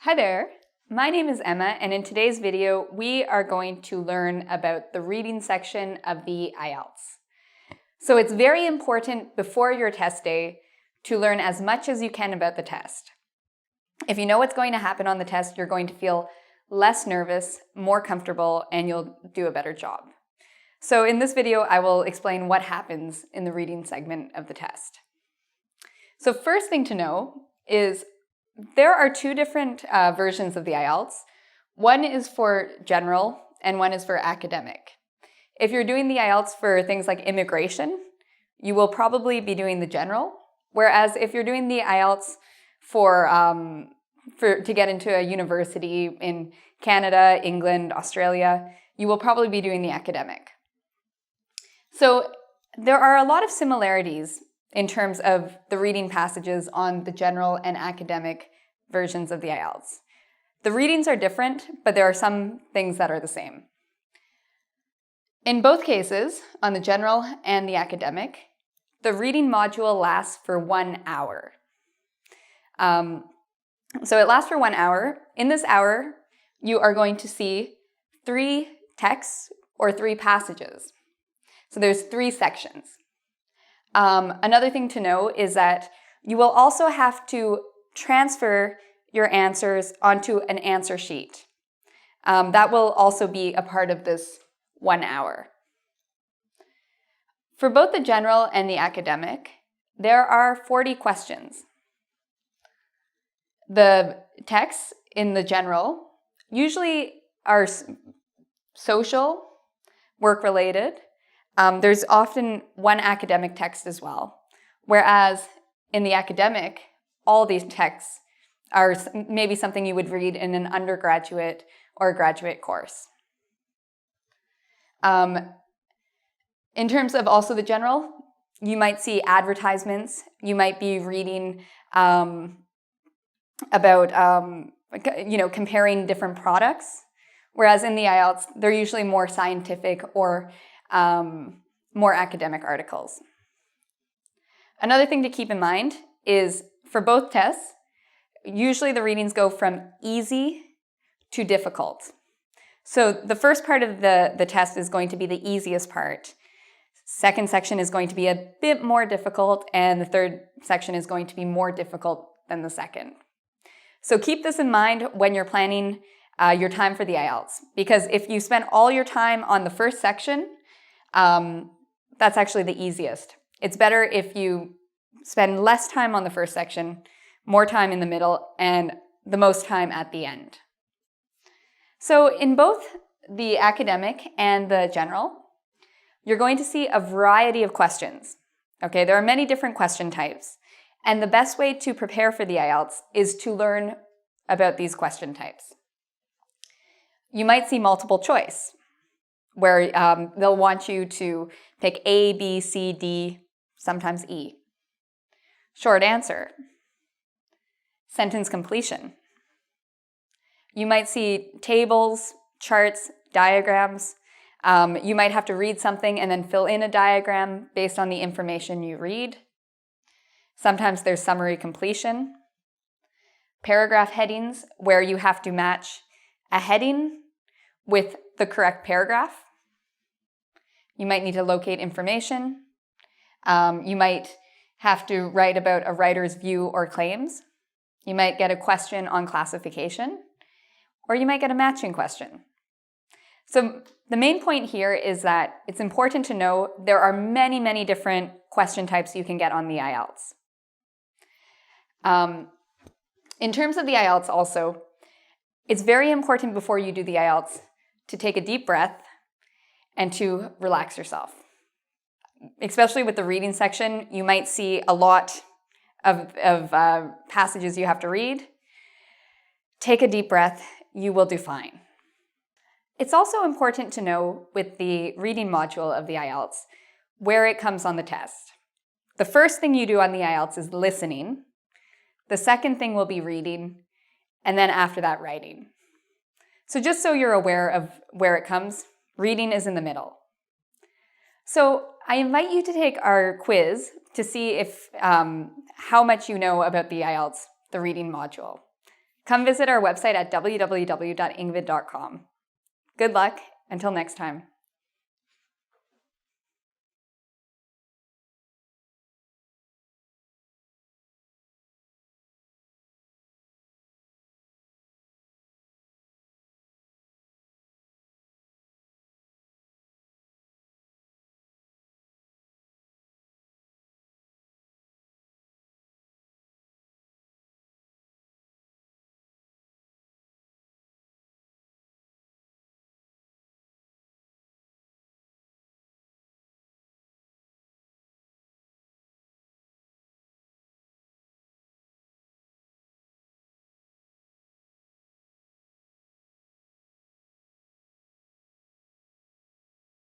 Hi there, my name is Emma, and in today's video we are going to learn about the reading section of the IELTS. So it's very important before your test day to learn as much as you can about the test. If you know what's going to happen on the test, you're going to feel less nervous, more comfortable, and you'll do a better job. So in this video, I will explain what happens in the reading segment of the test. So first thing to know is there are two different versions of the IELTS. One is for general and one is for academic. If you're doing the IELTS for things like immigration, you will probably be doing the general. Whereas if you're doing the IELTS to get into a university in Canada, England, Australia, you will probably be doing the academic. So there are a lot of similarities in terms of the reading passages on the general and academic versions of the IELTS. The readings are different, but there are some things that are the same. In both cases, on the general and the academic, the reading module lasts for 1 hour. So it lasts for 1 hour. In this hour, you are going to see 3 texts or 3 passages. So there's 3 sections. Another thing to know is that you will also have to transfer your answers onto an answer sheet. That will also be a part of this 1 hour. For both the general and the academic, there are 40 questions. The texts in the general usually are social, work-related. There's often one academic text as well, whereas in the academic, all these texts are maybe something you would read in an undergraduate or graduate course. In terms of also the general, you might see advertisements. You might be reading about comparing different products, whereas in the IELTS, they're usually more scientific or more academic articles. Another thing to keep in mind is for both tests, usually the readings go from easy to difficult. So the first part of the test is going to be the easiest part. Second section is going to be a bit more difficult, and the third section is going to be more difficult than the second. So keep this in mind when you're planning your time for the IELTS, because if you spend all your time on the first section, that's actually the easiest. It's better if you spend less time on the first section, more time in the middle, and the most time at the end. So in both the academic and the general, you're going to see a variety of questions. Okay, there are many different question types, and the best way to prepare for the IELTS is to learn about these question types. You might see multiple choice, where they'll want you to pick A, B, C, D, sometimes E. Short answer. Sentence completion. You might see tables, charts, diagrams. You might have to read something and then fill in a diagram based on the information you read. Sometimes there's summary completion. Paragraph headings, where you have to match a heading with the correct paragraph. You might need to locate information. You might have to write about a writer's view or claims. You might get a question on classification, or you might get a matching question. So the main point here is that it's important to know there are many, many different question types you can get on the IELTS. In terms of the IELTS also, it's very important before you do the IELTS to take a deep breath and to relax yourself. Especially with the reading section, you might see a lot of passages you have to read. Take a deep breath, you will do fine. It's also important to know with the reading module of the IELTS where it comes on the test. The first thing you do on the IELTS is listening. The second thing will be reading, and then after that, writing. So just so you're aware of where it comes, reading is in the middle. So I invite you to take our quiz to see if how much you know about the IELTS, the reading module. Come visit our website at www.ingvid.com. Good luck. Until next time.